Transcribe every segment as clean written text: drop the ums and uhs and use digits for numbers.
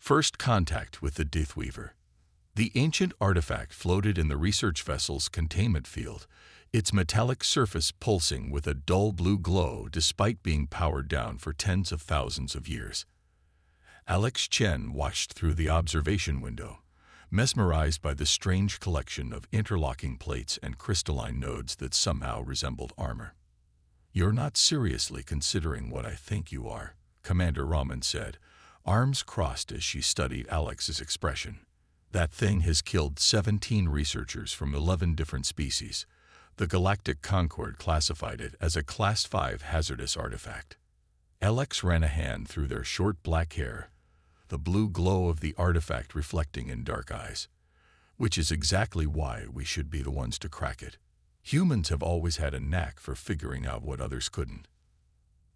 First contact with the Deathweaver. The ancient artifact floated in the research vessel's containment field, its metallic surface pulsing with a dull blue glow despite being powered down for tens of thousands of years. Alex Chen watched through the observation window, mesmerized by the strange collection of interlocking plates and crystalline nodes that somehow resembled armor. "You're not seriously considering what I think you are," Commander Raman said, arms crossed as she studied Alex's expression. "That thing has killed 17 researchers from 11 different species. The Galactic Concord classified it as a Class 5 hazardous artifact." Alex ran a hand through their short black hair, the blue glow of the artifact reflecting in dark eyes. "Which is exactly why we should be the ones to crack it. Humans have always had a knack for figuring out what others couldn't."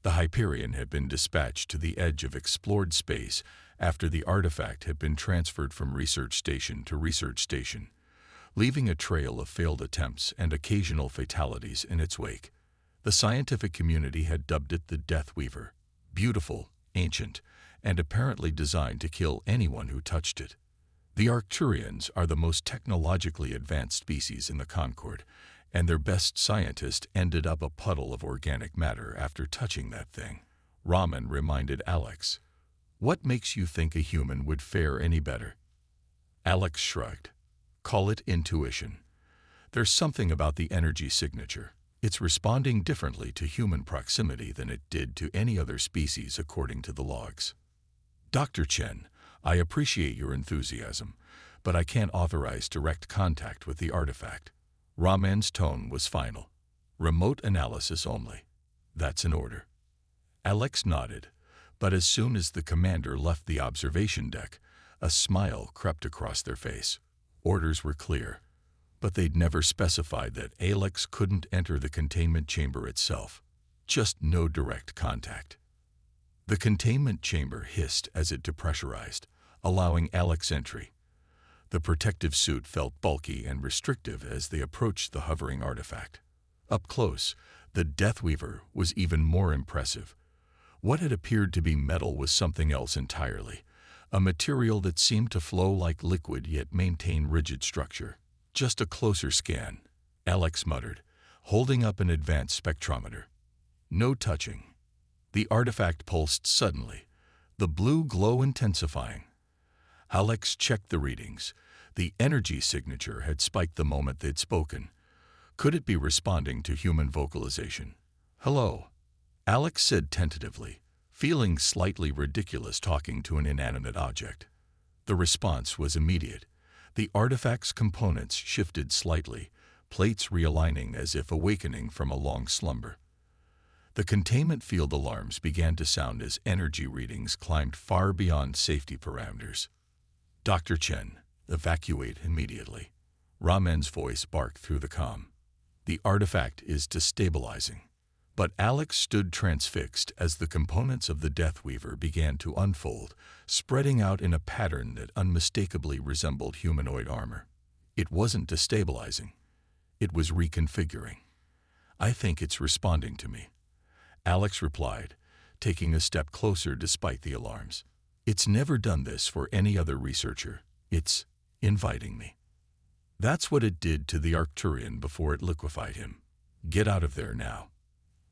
The Hyperion had been dispatched to the edge of explored space after the artifact had been transferred from research station to research station, leaving a trail of failed attempts and occasional fatalities in its wake. The scientific community had dubbed it the Deathweaver, beautiful, ancient, and apparently designed to kill anyone who touched it. The Arcturians are the most technologically advanced species in the Concord, and their best scientist ended up a puddle of organic matter after touching that thing. Raman reminded Alex. "What makes you think a human would fare any better?" Alex shrugged. "Call it intuition. There's something about the energy signature. It's responding differently to human proximity than it did to any other species according to the logs." "Dr. Chen, I appreciate your enthusiasm, but I can't authorize direct contact with the artifact." Raman's tone was final. "Remote analysis only. That's an order." Alex nodded, but as soon as the commander left the observation deck, a smile crept across their face. Orders were clear, but they'd never specified that Alex couldn't enter the containment chamber itself. Just no direct contact. The containment chamber hissed as it depressurized, allowing Alex entry. The protective suit felt bulky and restrictive as they approached the hovering artifact. Up close, the Deathweaver was even more impressive. What had appeared to be metal was something else entirely, a material that seemed to flow like liquid yet maintain rigid structure. "Just a closer scan," Alex muttered, holding up an advanced spectrometer. No touching. The artifact pulsed suddenly, the blue glow intensifying. Alex checked the readings. The energy signature had spiked the moment they'd spoken. Could it be responding to human vocalization? "Hello," Alex said tentatively, feeling slightly ridiculous talking to an inanimate object. The response was immediate. The artifact's components shifted slightly, plates realigning as if awakening from a long slumber. The containment field alarms began to sound as energy readings climbed far beyond safety parameters. "Dr. Chen, evacuate immediately." Raman's voice barked through the comm. "The artifact is destabilizing." But Alex stood transfixed as the components of the Deathweaver began to unfold, spreading out in a pattern that unmistakably resembled humanoid armor. It wasn't destabilizing. It was reconfiguring. "I think it's responding to me," Alex replied, taking a step closer despite the alarms. "It's never done this for any other researcher. It's inviting me." That's what it did to the Arcturian before it liquefied him. "Get out of there now."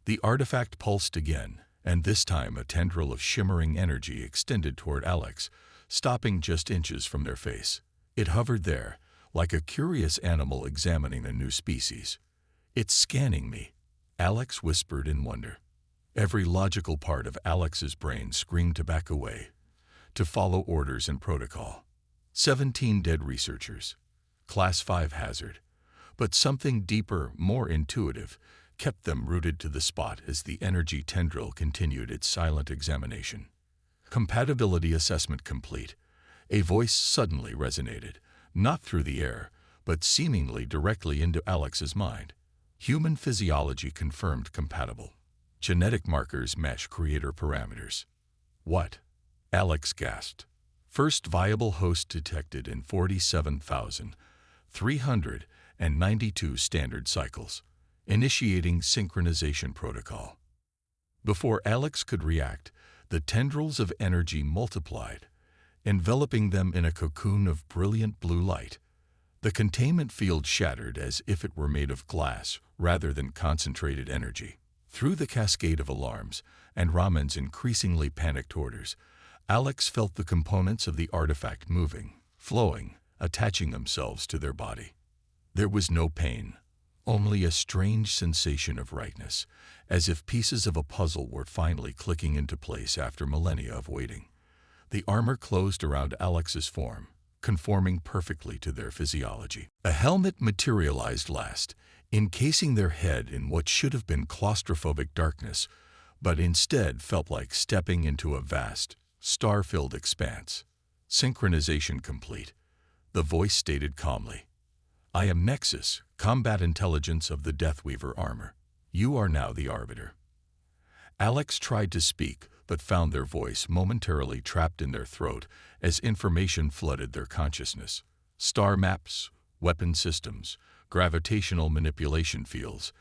The artifact pulsed again, and this time a tendril of shimmering energy extended toward Alex, stopping just inches from their face. It hovered there, like a curious animal examining a new species. "It's scanning me," Alex whispered in wonder. Every logical part of Alex's brain screamed to back away, to follow orders and protocol. 17 dead researchers. Class 5 hazard. But something deeper, more intuitive, kept them rooted to the spot as the energy tendril continued its silent examination. "Compatibility assessment complete." A voice suddenly resonated, not through the air, but seemingly directly into Alex's mind. "Human physiology confirmed compatible. Genetic markers match creator parameters." "What?" Alex gasped. "First viable host detected in 47,392 standard cycles. Initiating synchronization protocol." Before Alex could react, the tendrils of energy multiplied, enveloping them in a cocoon of brilliant blue light. The containment field shattered as if it were made of glass rather than concentrated energy. Through the cascade of alarms and Raman's increasingly panicked orders, Alex felt the components of the artifact moving, flowing, attaching themselves to their body. There was no pain, only a strange sensation of rightness, as if pieces of a puzzle were finally clicking into place after millennia of waiting. The armor closed around Alex's form, conforming perfectly to their physiology. A helmet materialized last, encasing their head in what should have been claustrophobic darkness, but instead felt like stepping into a vast, star-filled expanse. Synchronization complete. The voice stated calmly, "I am Nexus, combat intelligence of the Deathweaver armor. You are now the Arbiter." Alex tried to speak, but found their voice momentarily trapped in their throat as information flooded their consciousness. Star maps, weapon systems, gravitational manipulation fields,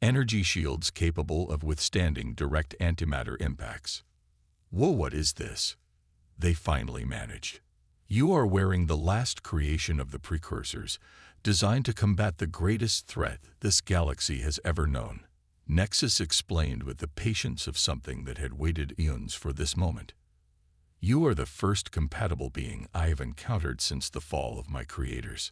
energy shields capable of withstanding direct antimatter impacts. "Whoa, what is this?" they finally managed. "You are wearing the last creation of the precursors, designed to combat the greatest threat this galaxy has ever known," Nexus explained with the patience of something that had waited eons for this moment. "You are the first compatible being I have encountered since the fall of my creators."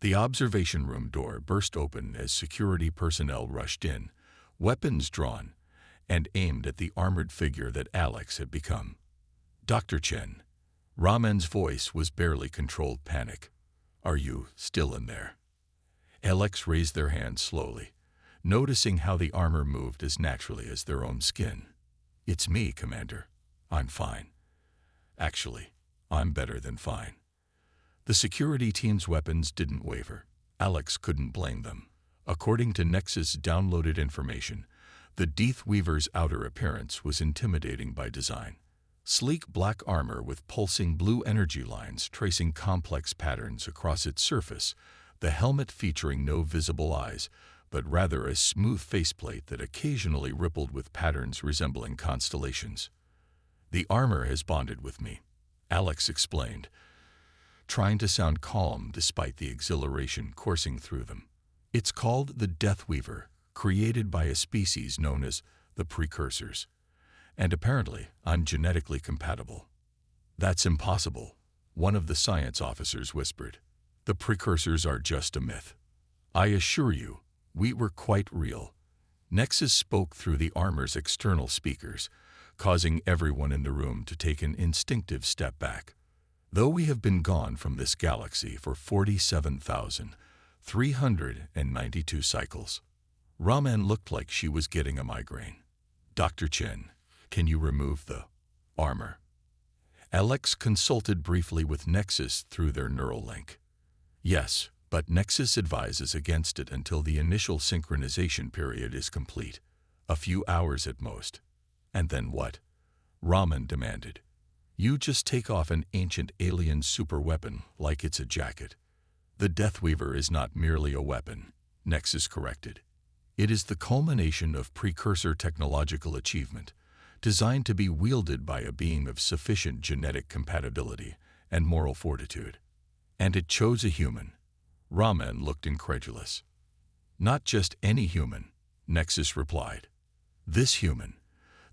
The observation room door burst open as security personnel rushed in, weapons drawn, and aimed at the armored figure that Alex had become. "Dr. Chen." Raman's voice was barely controlled panic. "Are you still in there?" Alex raised their hand slowly, noticing how the armor moved as naturally as their own skin. "It's me, Commander. I'm fine. Actually, I'm better than fine." The security team's weapons didn't waver. Alex couldn't blame them. According to Nexus downloaded information, the Deathweaver's outer appearance was intimidating by design. Sleek black armor with pulsing blue energy lines tracing complex patterns across its surface, the helmet featuring no visible eyes, but rather a smooth faceplate that occasionally rippled with patterns resembling constellations. "The armor has bonded with me," Alex explained, trying to sound calm despite the exhilaration coursing through them. "It's called the Deathweaver, created by a species known as the Precursors. And apparently, I'm genetically compatible." "That's impossible," one of the science officers whispered. "The Precursors are just a myth. I assure you, we were quite real." Nexus spoke through the armor's external speakers, causing everyone in the room to take an instinctive step back. "Though we have been gone from this galaxy for 47,392 cycles." Raman looked like she was getting a migraine. "Dr. Chen, can you remove the armor?" Alex consulted briefly with Nexus through their neural link. "Yes, but Nexus advises against it until the initial synchronization period is complete, a few hours at most." "And then what?" Raman demanded. "You just take off an ancient alien superweapon like it's a jacket." "The Deathweaver is not merely a weapon," Nexus corrected. "It is the culmination of precursor technological achievement, designed to be wielded by a being of sufficient genetic compatibility and moral fortitude. And it chose a human." Raman looked incredulous. "Not just any human," Nexus replied. "This human.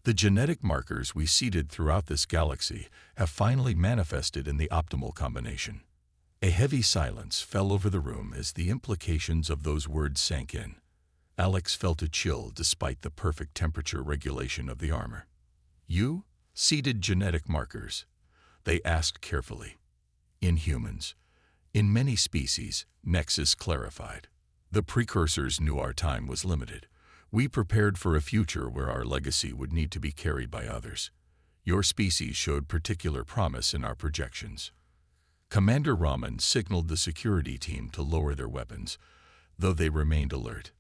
The genetic markers we seeded throughout this galaxy have finally manifested in the optimal combination." A heavy silence fell over the room as the implications of those words sank in. Alex felt a chill despite the perfect temperature regulation of the armor. "You seeded genetic markers?" they asked carefully. "In humans. In many species," Nexus clarified. "The precursors knew our time was limited. We prepared for a future where our legacy would need to be carried by others. Your species showed particular promise in our projections." Commander Raman signaled the security team to lower their weapons, though they remained alert.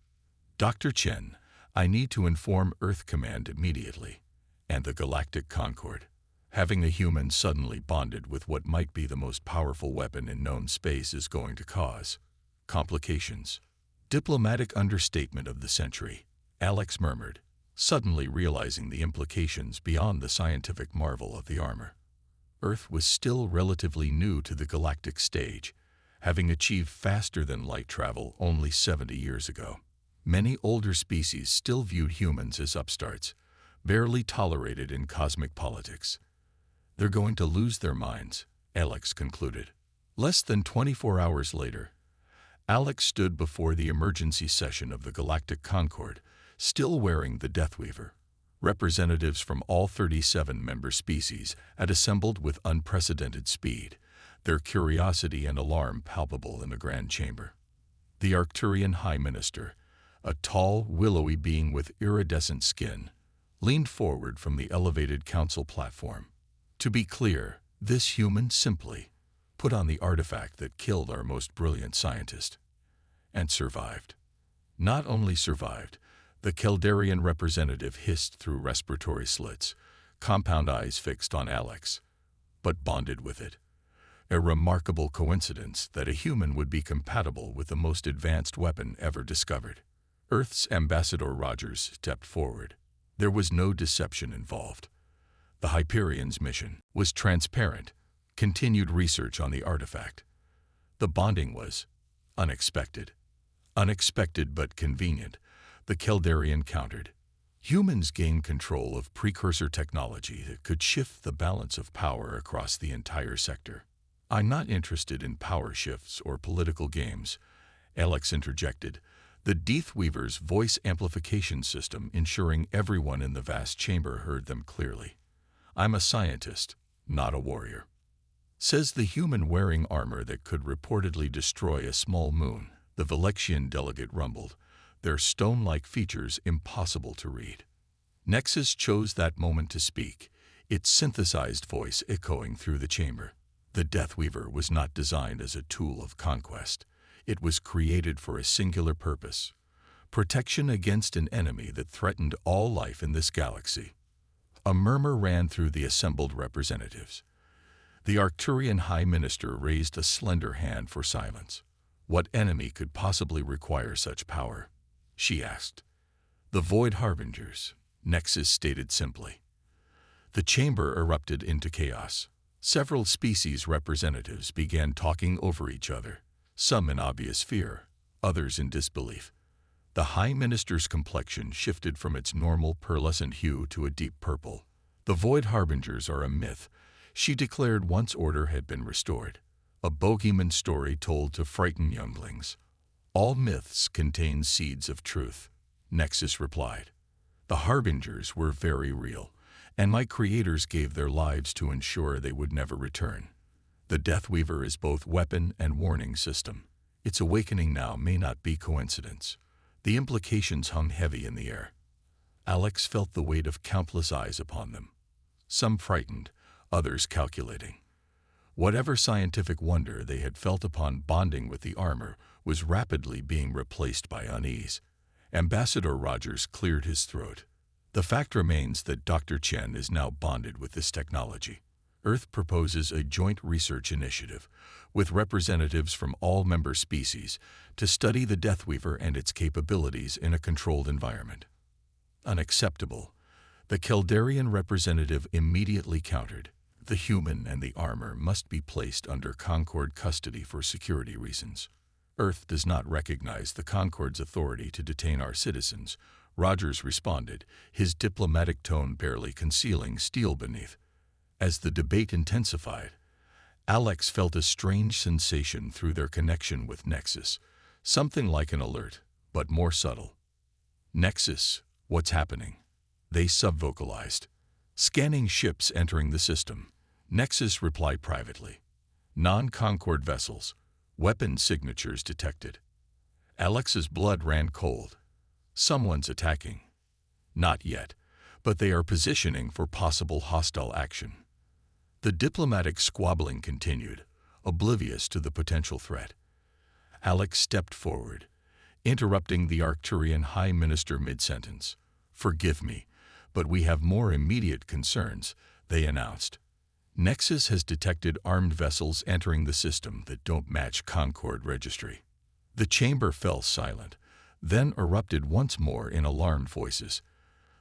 "Dr. Chen, I need to inform Earth Command immediately, and the Galactic Concord. Having a human suddenly bonded with what might be the most powerful weapon in known space is going to cause complications." "Diplomatic understatement of the century," Alex murmured, suddenly realizing the implications beyond the scientific marvel of the armor. Earth was still relatively new to the galactic stage, having achieved faster-than-light travel only 70 years ago. Many older species still viewed humans as upstarts, barely tolerated in cosmic politics. They're going to lose their minds, Alex concluded. Less than 24 hours later, Alex stood before the emergency session of the Galactic Concord, still wearing the Deathweaver. Representatives from all 37 member species had assembled with unprecedented speed, their curiosity and alarm palpable in the Grand Chamber. The Arcturian High Minister, a tall, willowy being with iridescent skin, leaned forward from the elevated council platform. To be clear, this human simply put on the artifact that killed our most brilliant scientist. And survived. Not only survived, the Keldarian representative hissed through respiratory slits, compound eyes fixed on Alex, but bonded with it. A remarkable coincidence that a human would be compatible with the most advanced weapon ever discovered. Earth's Ambassador Rogers stepped forward. There was no deception involved. The Hyperion's mission was transparent, continued research on the artifact. The bonding was unexpected. Unexpected but convenient, the Keldarian countered. Humans gained control of precursor technology that could shift the balance of power across the entire sector. I'm not interested in power shifts or political games, Alex interjected, the Deathweaver's voice amplification system ensuring everyone in the vast chamber heard them clearly. I'm a scientist, not a warrior. Says the human wearing armor that could reportedly destroy a small moon, the Velexian delegate rumbled, their stone-like features impossible to read. Nexus chose that moment to speak, its synthesized voice echoing through the chamber. The Deathweaver was not designed as a tool of conquest. It was created for a singular purpose: protection against an enemy that threatened all life in this galaxy. A murmur ran through the assembled representatives. The Arcturian High Minister raised a slender hand for silence. What enemy could possibly require such power? She asked. The Void Harbingers, Nexus stated simply. The chamber erupted into chaos. Several species representatives began talking over each other, some in obvious fear, others in disbelief. The High Minister's complexion shifted from its normal pearlescent hue to a deep purple. The Void Harbingers are a myth, she declared once order had been restored. A bogeyman story told to frighten younglings. All myths contain seeds of truth, Nexus replied. The Harbingers were very real, and my creators gave their lives to ensure they would never return. The Deathweaver is both weapon and warning system. Its awakening now may not be coincidence. The implications hung heavy in the air. Alex felt the weight of countless eyes upon them. Some frightened, others calculating. Whatever scientific wonder they had felt upon bonding with the armor was rapidly being replaced by unease. Ambassador Rogers cleared his throat. The fact remains that Dr. Chen is now bonded with this technology. Earth proposes a joint research initiative with representatives from all member species to study the Deathweaver and its capabilities in a controlled environment. Unacceptable. The Keldarian representative immediately countered. The human and the armor must be placed under Concord custody for security reasons. Earth does not recognize the Concord's authority to detain our citizens, Rogers responded, his diplomatic tone barely concealing steel beneath. As the debate intensified, Alex felt a strange sensation through their connection with Nexus, something like an alert, but more subtle. Nexus, what's happening? They subvocalized. Scanning ships entering the system. Nexus replied privately. Non-Concord vessels. Weapon signatures detected. Alex's blood ran cold. Someone's attacking. Not yet, but they are positioning for possible hostile action. The diplomatic squabbling continued, oblivious to the potential threat. Alex stepped forward, interrupting the Arcturian High Minister mid-sentence. Forgive me, but we have more immediate concerns, they announced. Nexus has detected armed vessels entering the system that don't match Concord registry. The chamber fell silent, then erupted once more in alarmed voices.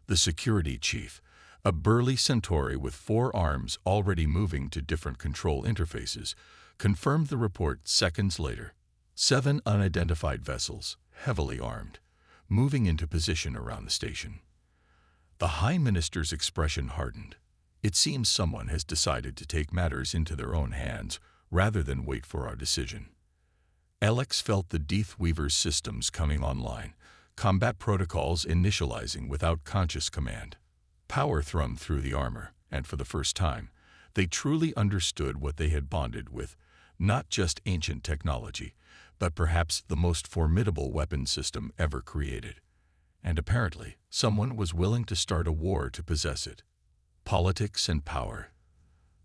The security chief, A burly Centauri with 4 arms already moving to different control interfaces confirmed the report seconds later. 7 unidentified vessels, heavily armed, moving into position around the station. The High Minister's expression hardened. It seems someone has decided to take matters into their own hands rather than wait for our decision. Alex felt the Death Weaver's systems coming online, combat protocols initializing without conscious command. Power thrummed through the armor, and for the first time, they truly understood what they had bonded with, not just ancient technology, but perhaps the most formidable weapon system ever created. And apparently, someone was willing to start a war to possess it. Politics and power.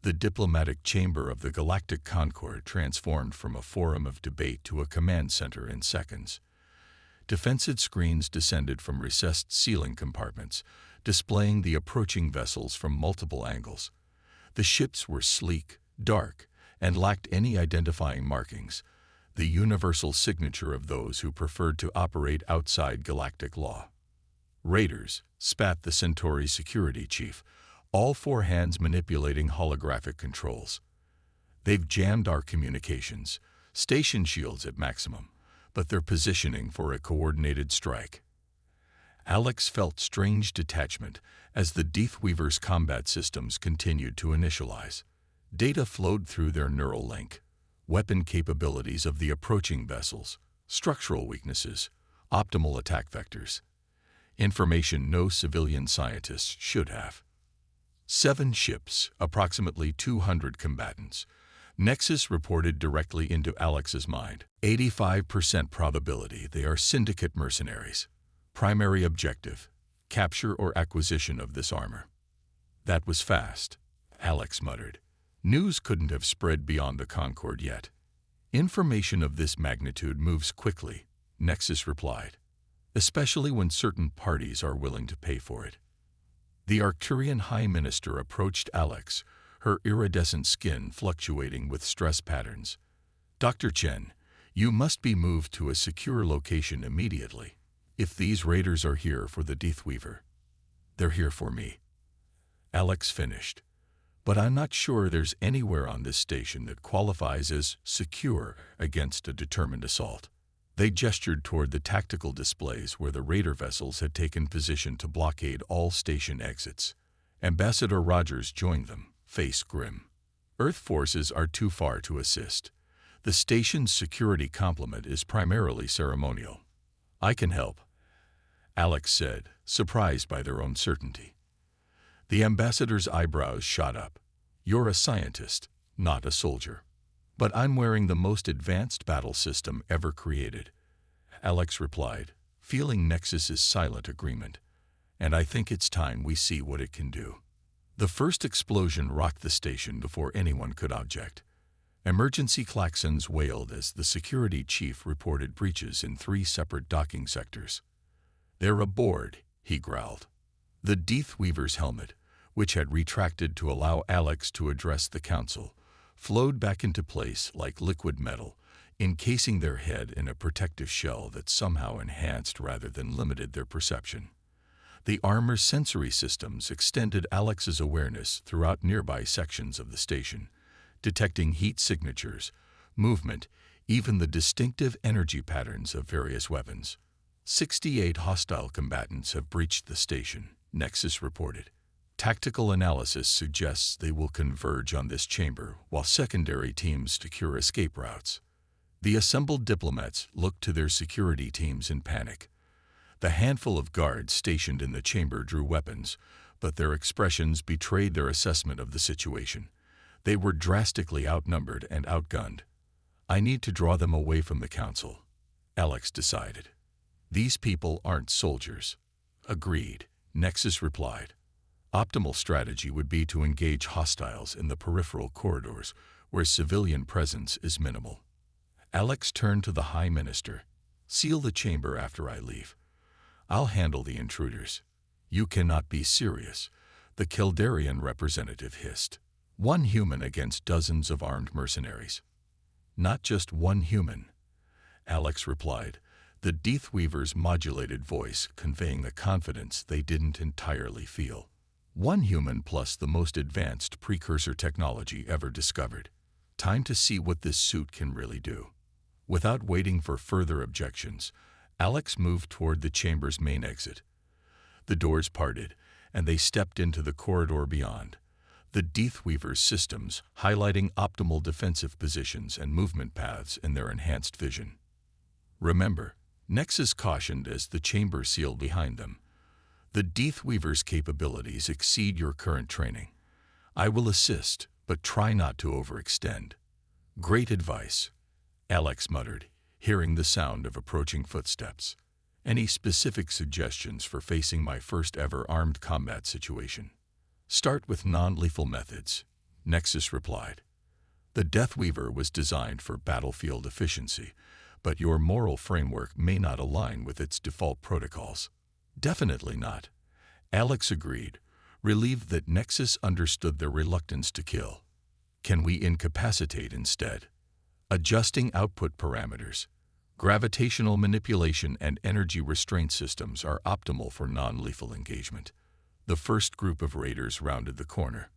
The diplomatic chamber of the Galactic Concord transformed from a forum of debate to a command center in seconds. Defensive screens descended from recessed ceiling compartments, displaying the approaching vessels from multiple angles. The ships were sleek, dark, and lacked any identifying markings, the universal signature of those who preferred to operate outside galactic law. Raiders, spat the Centauri security chief, all 4 hands manipulating holographic controls. They've jammed our communications, station shields at maximum, but they're positioning for a coordinated strike. Alex felt strange detachment as the Death Weaver's combat systems continued to initialize. Data flowed through their neural link. Weapon capabilities of the approaching vessels, structural weaknesses, optimal attack vectors. Information no civilian scientists should have. 7 ships, approximately 200 combatants. Nexus reported directly into Alex's mind. 85% probability they are syndicate mercenaries. Primary objective, capture or acquisition of this armor. That was fast, Alex muttered. News couldn't have spread beyond the Concord yet. Information of this magnitude moves quickly, Nexus replied, especially when certain parties are willing to pay for it. The Arcturian High Minister approached Alex, her iridescent skin fluctuating with stress patterns. Dr. Chen, you must be moved to a secure location immediately. If these raiders are here for the Death Weaver, they're here for me. Alex finished. But I'm not sure there's anywhere on this station that qualifies as secure against a determined assault. They gestured toward the tactical displays where the raider vessels had taken position to blockade all station exits. Ambassador Rogers joined them, face grim. Earth forces are too far to assist. The station's security complement is primarily ceremonial. I can help, Alex said, surprised by their own certainty. The ambassador's eyebrows shot up. You're a scientist, not a soldier. But I'm wearing the most advanced battle system ever created, Alex replied, feeling Nexus's silent agreement. And I think it's time we see what it can do. The first explosion rocked the station before anyone could object. Emergency klaxons wailed as the security chief reported breaches in 3 separate docking sectors. They're aboard, he growled. The Death Weaver's helmet, which had retracted to allow Alex to address the council, flowed back into place like liquid metal, encasing their head in a protective shell that somehow enhanced rather than limited their perception. The armor's sensory systems extended Alex's awareness throughout nearby sections of the station, detecting heat signatures, movement, even the distinctive energy patterns of various weapons. 68 hostile combatants have breached the station, Nexus reported. Tactical analysis suggests they will converge on this chamber while secondary teams secure escape routes. The assembled diplomats looked to their security teams in panic. The handful of guards stationed in the chamber drew weapons, but their expressions betrayed their assessment of the situation. They were drastically outnumbered and outgunned. I need to draw them away from the council, Alex decided. These people aren't soldiers. Agreed, Nexus replied. Optimal strategy would be to engage hostiles in the peripheral corridors where civilian presence is minimal. Alex turned to the High Minister. Seal the chamber after I leave. I'll handle the intruders. You cannot be serious, the Kildarian representative hissed. 1 human against dozens of armed mercenaries. Not just 1 human, Alex replied, the Death Weaver's modulated voice conveying the confidence they didn't entirely feel. One human plus the most advanced precursor technology ever discovered. Time to see what this suit can really do. Without waiting for further objections, Alex moved toward the chamber's main exit. The doors parted, and they stepped into the corridor beyond, the Deathweaver's systems highlighting optimal defensive positions and movement paths in their enhanced vision. Remember, Nexus cautioned as the chamber sealed behind them. The Deathweaver's capabilities exceed your current training. I will assist, but try not to overextend. Great advice, Alex muttered, hearing the sound of approaching footsteps. Any specific suggestions for facing my first ever armed combat situation? Start with non-lethal methods, Nexus replied. The Deathweaver was designed for battlefield efficiency, but your moral framework may not align with its default protocols. Definitely not, Alex agreed, relieved that Nexus understood their reluctance to kill. Can we incapacitate instead? Adjusting output parameters. Gravitational manipulation and energy restraint systems are optimal for non-lethal engagement. The first group of raiders rounded the corner.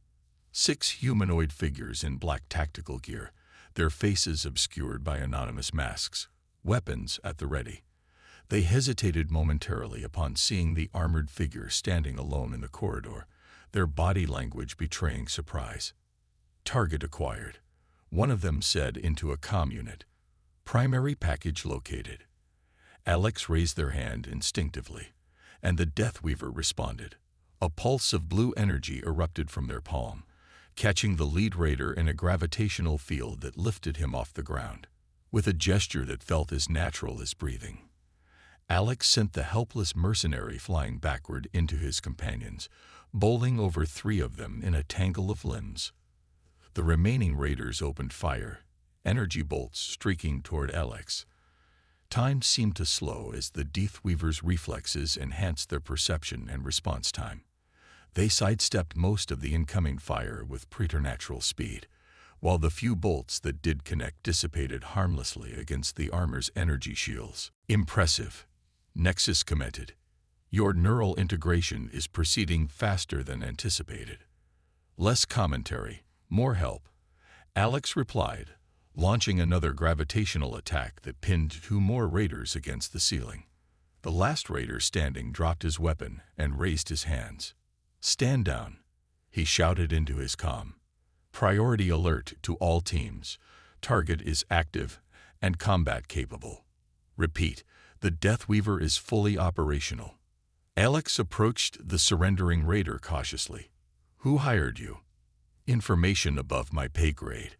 6 humanoid figures in black tactical gear, their faces obscured by anonymous masks, weapons at the ready. They hesitated momentarily upon seeing the armored figure standing alone in the corridor, their body language betraying surprise. Target acquired, one of them said into a comm unit. Primary package located. Alex raised their hand instinctively, and the Deathweaver responded. A pulse of blue energy erupted from their palm, catching the lead raider in a gravitational field that lifted him off the ground. With a gesture that felt as natural as breathing, Alex sent the helpless mercenary flying backward into his companions, bowling over 3 of them in a tangle of limbs. The remaining raiders opened fire, energy bolts streaking toward Alex. Time seemed to slow as the Deathweaver's reflexes enhanced their perception and response time. They sidestepped most of the incoming fire with preternatural speed, while the few bolts that did connect dissipated harmlessly against the armor's energy shields. Impressive, Nexus commented. Your neural integration is proceeding faster than anticipated. Less commentary, more help, Alex replied, launching another gravitational attack that pinned 2 more raiders against the ceiling. The last raider standing dropped his weapon and raised his hands. Stand down, he shouted into his comm. Priority alert to all teams. Target is active and combat capable. Repeat, the Deathweaver is fully operational. Alex approached the surrendering raider cautiously. Who hired you? Information above my pay grade,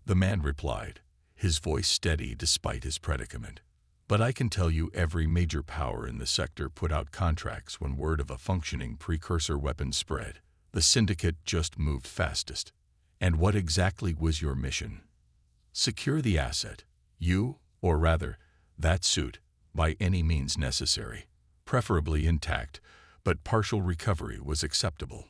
the man replied, his voice steady despite his predicament. But I can tell you every major power in the sector put out contracts when word of a functioning precursor weapon spread. The syndicate just moved fastest. And what exactly was your mission? Secure the asset. You, or rather, that suit, by any means necessary. Preferably intact, but partial recovery was acceptable.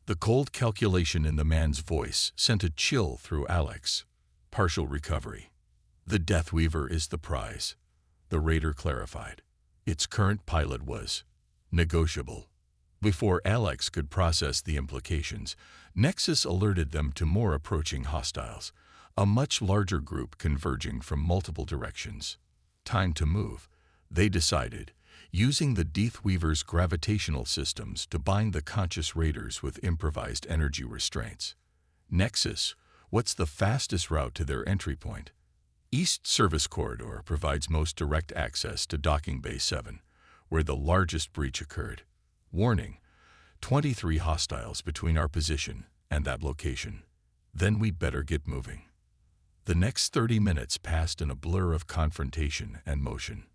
The cold calculation in the man's voice sent a chill through Alex. Partial recovery. The Deathweaver is the prize, the raider clarified. Its current pilot was negotiable. Before Alex could process the implications, Nexus alerted them to more approaching hostiles, a much larger group converging from multiple directions. Time to move, they decided, using the Deathweaver's gravitational systems to bind the conscious raiders with improvised energy restraints. Nexus, what's the fastest route to their entry point? East Service Corridor provides most direct access to Docking Bay 7, where the largest breach occurred. Warning, 23 hostiles between our position and that location. Then we'd better get moving. The next 30 minutes passed in a blur of confrontation and motion.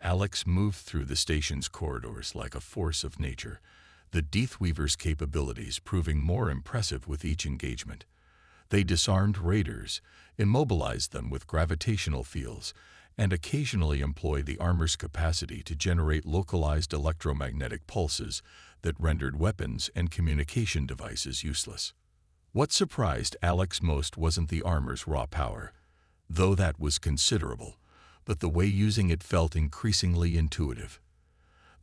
Alex moved through the station's corridors like a force of nature, the Deathweaver's capabilities proving more impressive with each engagement. They disarmed raiders, immobilized them with gravitational fields, and occasionally employed the armor's capacity to generate localized electromagnetic pulses that rendered weapons and communication devices useless. What surprised Alex most wasn't the armor's raw power, though that was considerable, but the way using it felt increasingly intuitive.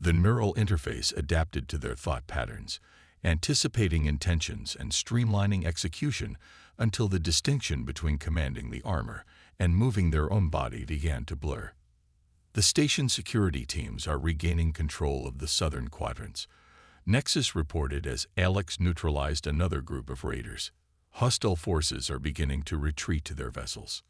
The neural interface adapted to their thought patterns, anticipating intentions and streamlining execution until the distinction between commanding the armor and moving their own body began to blur. The station security teams are regaining control of the southern quadrants. Nexus reported as Alex neutralized another group of raiders. Hostile forces are beginning to retreat to their vessels.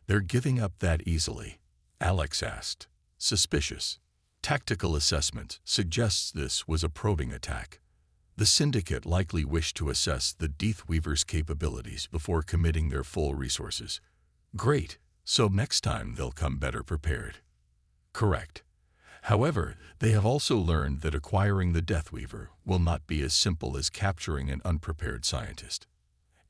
"They're giving up that easily?" Alex asked. "Suspicious. Tactical assessment suggests this was a probing attack. The Syndicate likely wished to assess the Deathweaver's capabilities before committing their full resources." "Great, so next time they'll come better prepared." "Correct. However, they have also learned that acquiring the Deathweaver will not be as simple as capturing an unprepared scientist."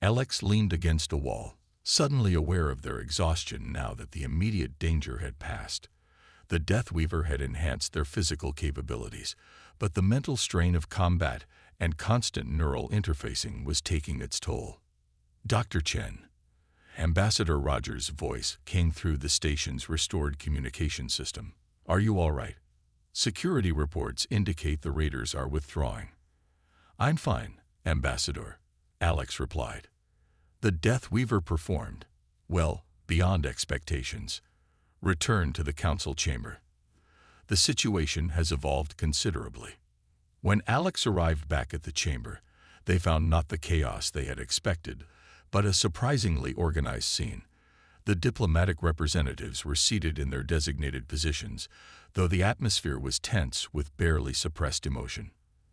Alex leaned against a wall, suddenly aware of their exhaustion now that the immediate danger had passed. The Deathweaver had enhanced their physical capabilities, but the mental strain of combat and constant neural interfacing was taking its toll. "Dr. Chen." Ambassador Rogers' voice came through the station's restored communication system. "Are you all right? Security reports indicate the raiders are withdrawing." "I'm fine, Ambassador," Alex replied. "The Deathweaver performed, well, beyond expectations. Return to the council chamber. The situation has evolved considerably." When Alex arrived back at the chamber, they found not the chaos they had expected, but a surprisingly organized scene. The diplomatic representatives were seated in their designated positions, though the atmosphere was tense with barely suppressed emotion.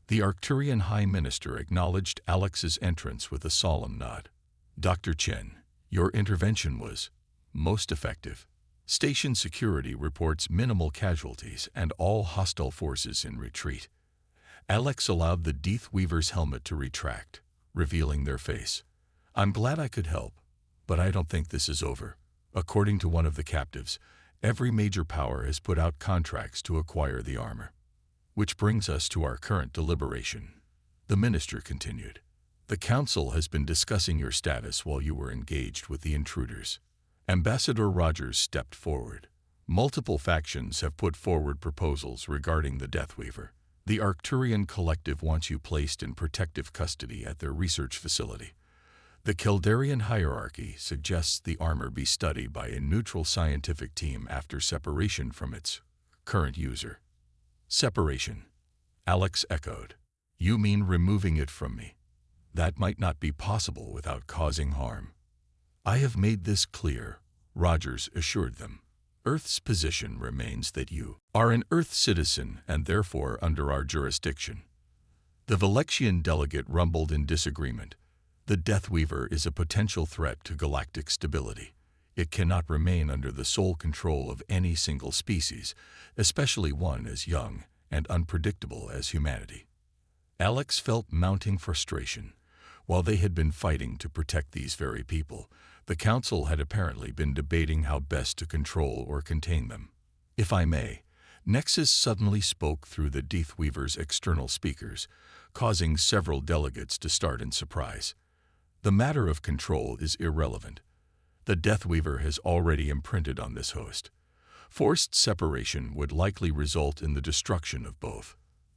The Arcturian High Minister acknowledged Alex's entrance with a solemn nod. "Dr. Chen, your intervention was most effective. Station security reports minimal casualties and all hostile forces in retreat." Alex allowed the Deathweaver's helmet to retract, revealing their face. "I'm glad I could help, but I don't think this is over. According to one of the captives, every major power has put out contracts to acquire the armor. Which brings us to our current deliberation." The minister continued. "The council has been discussing your status while you were engaged with the intruders." Ambassador Rogers stepped forward. "Multiple factions have put forward proposals regarding the Deathweaver. The Arcturian Collective wants you placed in protective custody at their research facility. The Kildarian hierarchy suggests the armor be studied by a neutral scientific team after separation from its current user." "Separation," Alex echoed. "You mean removing it from me? That might not be possible without causing harm." "I have made this clear," Rogers assured them. "Earth's position remains that you are an Earth citizen and therefore under our jurisdiction." The Valexian delegate rumbled in disagreement. "The Deathweaver is a potential threat to galactic stability. It cannot remain under the sole control of any single species, especially one as young and unpredictable as humanity." Alex felt mounting frustration. While they had been fighting to protect these very people, the council had apparently been debating how best to control or contain them. "If I may," Nexus suddenly spoke through the Deathweaver's external speakers, causing several delegates to start in surprise. "The matter of control is irrelevant. The Deathweaver has already imprinted on this host. Forced separation would likely result in the destruction of both."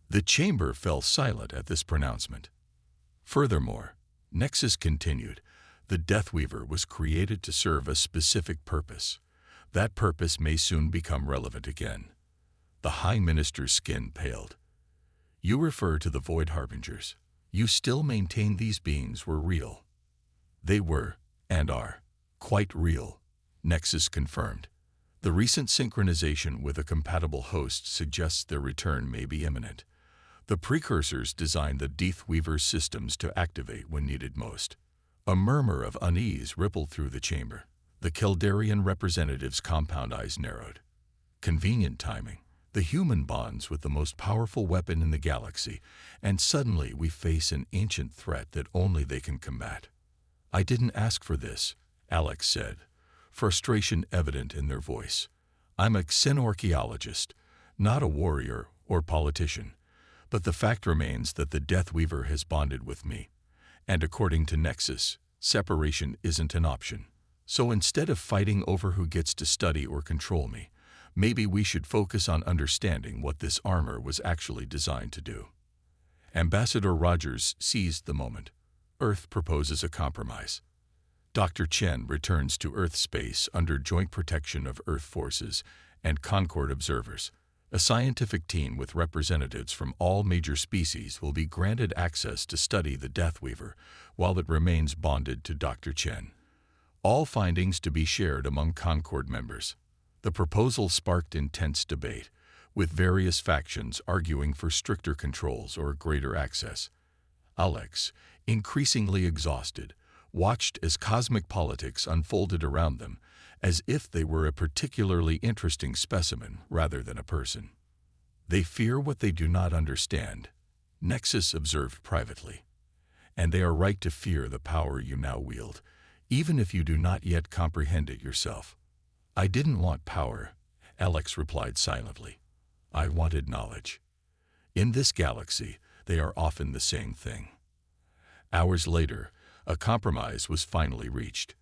The chamber fell silent at this pronouncement. "Furthermore," Nexus continued, "the Deathweaver was created to serve a specific purpose. That purpose may soon become relevant again." The High Minister's skin paled. "You refer to the Void Harbingers. You still maintain these beings were real?" "They were, and are, quite real," Nexus confirmed. "The recent synchronization with a compatible host suggests their return may be imminent. The precursors designed the Deathweaver's systems to activate when needed most." A murmur of unease rippled through the chamber. The Kildarian representative's compound eyes narrowed. "Convenient timing. The human bonds with the most powerful weapon in the galaxy, and suddenly we face an ancient threat that only they can combat." "I didn't ask for this," Alex said, frustration evident in their voice. "I'm a xenorchaeologist, not a warrior or politician. But the fact remains that the Deathweaver has bonded with me, and according to Nexus, separation isn't an option. So instead of fighting over who gets to study or control me, maybe we should focus on understanding what this armor was actually designed to do." Ambassador Rogers seized the moment. Earth proposes a compromise. Dr. Chen returns to Earth space under joint protection of Earth forces and Concord observers. A scientific team with representatives from all major species will be granted access to study the Deathweaver while it remains bonded to Dr. Chen. All findings to be shared among Concord members. The proposal sparked intense debate, with various factions arguing for stricter controls or greater access. Alex, increasingly exhausted, watched as cosmic politics unfolded around them, as if they were a particularly interesting specimen rather than a person. They fear what they do not understand, Nexus observed privately. And they are right to fear the power you now wield, even if you do not yet comprehend it yourself. I didn't want power, Alex replied silently. I wanted knowledge. In this galaxy, they are often the same thing. Hours later, a compromise was finally reached.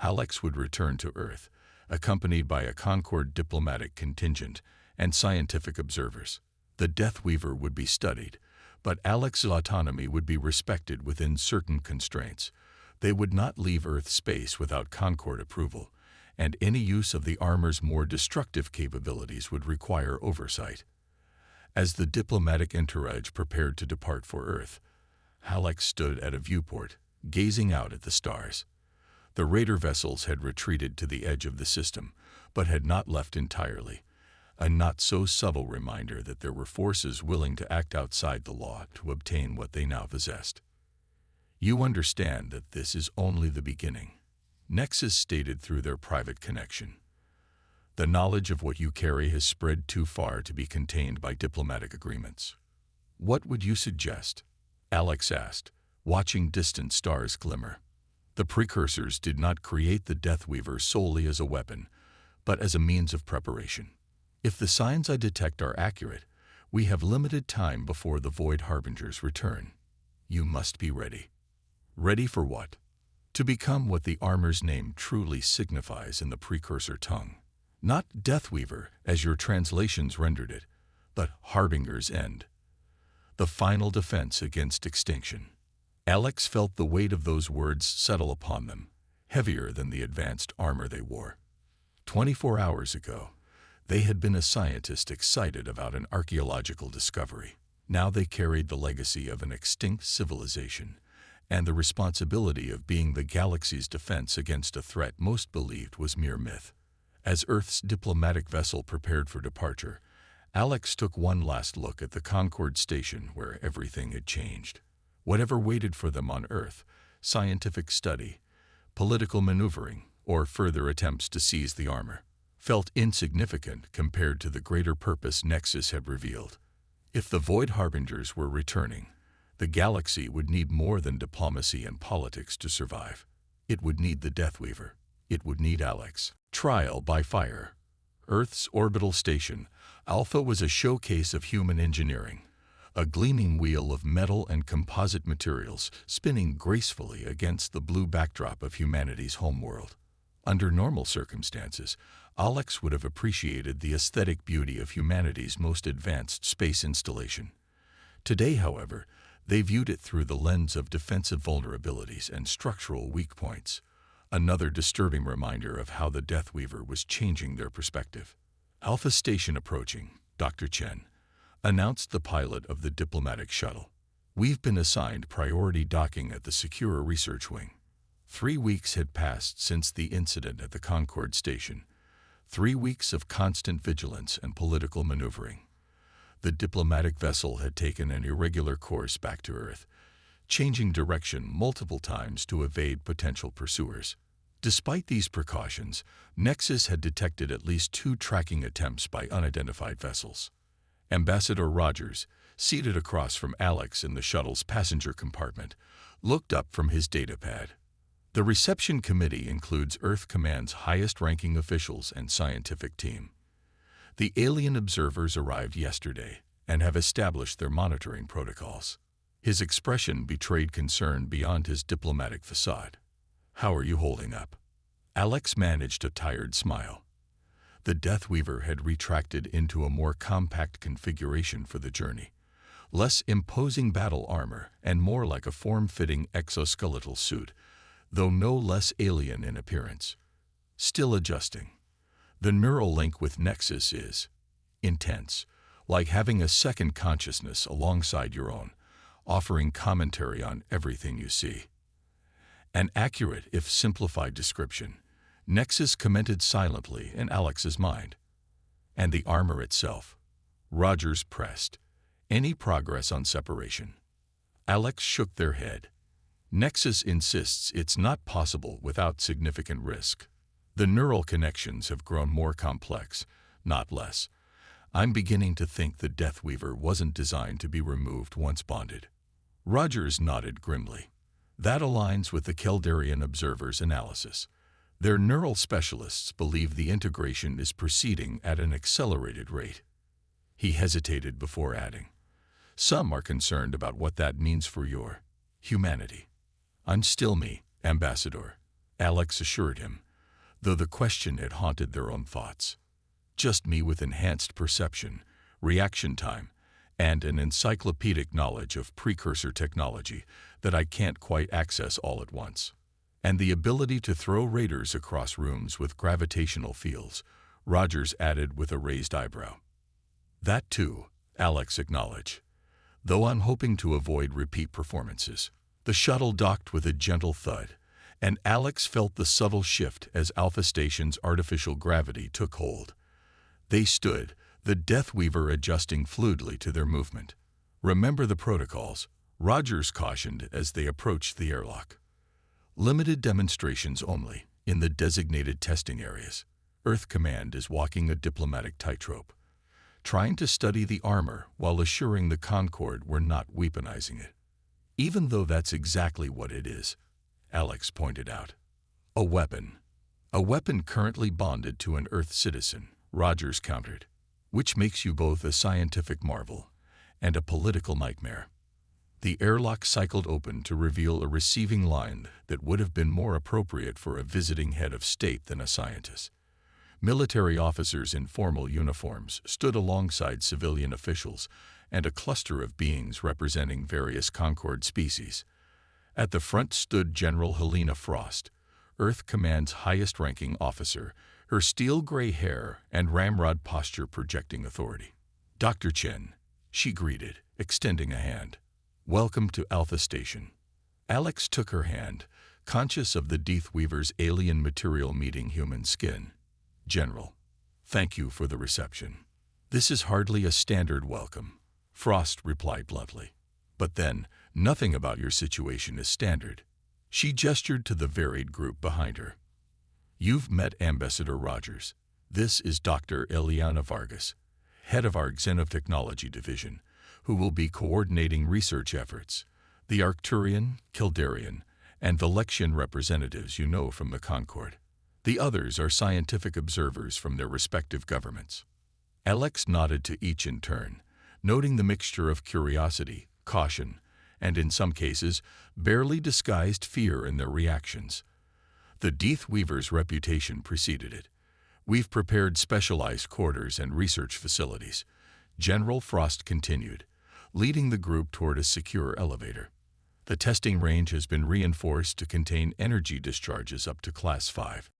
Alex would return to Earth, accompanied by a Concord diplomatic contingent and scientific observers. The Deathweaver would be studied, but Alex's autonomy would be respected within certain constraints. They would not leave Earth space without Concord approval, and any use of the armor's more destructive capabilities would require oversight. As the diplomatic entourage prepared to depart for Earth, Alex stood at a viewport, gazing out at the stars. The raider vessels had retreated to the edge of the system, but had not left entirely, a not-so-subtle reminder that there were forces willing to act outside the law to obtain what they now possessed. You understand that this is only the beginning, Nexus stated through their private connection. The knowledge of what you carry has spread too far to be contained by diplomatic agreements. What would you suggest? Alex asked, watching distant stars glimmer. The precursors did not create the Deathweaver solely as a weapon, but as a means of preparation. If the signs I detect are accurate, we have limited time before the Void Harbingers return. You must be ready. Ready for what? To become what the armor's name truly signifies in the precursor tongue. Not Deathweaver, as your translations rendered it, but Harbinger's End. The final defense against extinction. Alex felt the weight of those words settle upon them, heavier than the advanced armor they wore. 24 hours ago, they had been a scientist excited about an archaeological discovery. Now they carried the legacy of an extinct civilization, and the responsibility of being the galaxy's defense against a threat most believed was mere myth. As Earth's diplomatic vessel prepared for departure, Alex took one last look at the Concord station where everything had changed. Whatever waited for them on Earth, scientific study, political maneuvering, or further attempts to seize the armor, felt insignificant compared to the greater purpose Nexus had revealed. If the Void Harbingers were returning, the galaxy would need more than diplomacy and politics to survive. It would need the Deathweaver. It would need Alex. Trial by fire. Earth's orbital station, Alpha, was a showcase of human engineering, a gleaming wheel of metal and composite materials spinning gracefully against the blue backdrop of humanity's homeworld. Under normal circumstances, Alex would have appreciated the aesthetic beauty of humanity's most advanced space installation. Today, however, they viewed it through the lens of defensive vulnerabilities and structural weak points, another disturbing reminder of how the Deathweaver was changing their perspective. Alpha Station approaching, Dr. Chen announced the pilot of the diplomatic shuttle. We've been assigned priority docking at the secure research wing. 3 weeks had passed since the incident at the Concord station. 3 weeks of constant vigilance and political maneuvering. The diplomatic vessel had taken an irregular course back to Earth, changing direction multiple times to evade potential pursuers. Despite these precautions, Nexus had detected at least 2 tracking attempts by unidentified vessels. Ambassador Rogers, seated across from Alex in the shuttle's passenger compartment, looked up from his datapad. The reception committee includes Earth Command's highest-ranking officials and scientific team. The alien observers arrived yesterday and have established their monitoring protocols. His expression betrayed concern beyond his diplomatic facade. How are you holding up? Alex managed a tired smile. The Deathweaver had retracted into a more compact configuration for the journey, less imposing battle armor and more like a form-fitting exoskeletal suit, though no less alien in appearance. Still adjusting. The neural link with Nexus is intense, like having a second consciousness alongside your own, offering commentary on everything you see. An accurate, if simplified description, Nexus commented silently in Alex's mind. And the armor itself. Rogers pressed. Any progress on separation? Alex shook their head. Nexus insists it's not possible without significant risk. The neural connections have grown more complex, not less. I'm beginning to think the Deathweaver wasn't designed to be removed once bonded. Rogers nodded grimly. That aligns with the Keldarian Observer's analysis. Their neural specialists believe the integration is proceeding at an accelerated rate. He hesitated before adding, "Some are concerned about what that means for your humanity." "I'm still me, Ambassador," Alex assured him, though the question had haunted their own thoughts. "Just me with enhanced perception, reaction time, and an encyclopedic knowledge of precursor technology that I can't quite access all at once. And the ability to throw raiders across rooms with gravitational fields," Rogers added with a raised eyebrow. "That too," Alex acknowledged, "though I'm hoping to avoid repeat performances." The shuttle docked with a gentle thud, and Alex felt the subtle shift as Alpha Station's artificial gravity took hold. They stood, the Deathweaver adjusting fluidly to their movement. "Remember the protocols," Rogers cautioned as they approached the airlock. "Limited demonstrations only, in the designated testing areas. Earth Command is walking a diplomatic tightrope, trying to study the armor while assuring the Concorde we're not weaponizing it. Even though that's exactly what it is," Alex pointed out. "A weapon. A weapon currently bonded to an Earth citizen," Rogers countered, "which makes you both a scientific marvel and a political nightmare." The airlock cycled open to reveal a receiving line that would have been more appropriate for a visiting head of state than a scientist. Military officers in formal uniforms stood alongside civilian officials and a cluster of beings representing various Concorde species. At the front stood General Helena Frost, Earth Command's highest-ranking officer, her steel-gray hair and ramrod posture projecting authority. "Dr. Chen," she greeted, extending a hand. "Welcome to Alpha Station." Alex took her hand, conscious of the Deathweaver's alien material meeting human skin. "General, thank you for the reception. This is hardly a standard welcome," Frost replied bluntly. "But then, nothing about your situation is standard." She gestured to the varied group behind her. "You've met Ambassador Rogers. This is Dr. Eliana Vargas, head of our Xenotechnology Division, who will be coordinating research efforts. The Arcturian, Keldarian, and Valexian representatives you know from the Concorde. The others are scientific observers from their respective governments." Alex nodded to each in turn, noting the mixture of curiosity, caution, and in some cases, barely disguised fear in their reactions. The Deathweaver's reputation preceded it. "We've prepared specialized quarters and research facilities," General Frost continued, leading the group toward a secure elevator. "The testing range has been reinforced to contain energy discharges up to Class 5.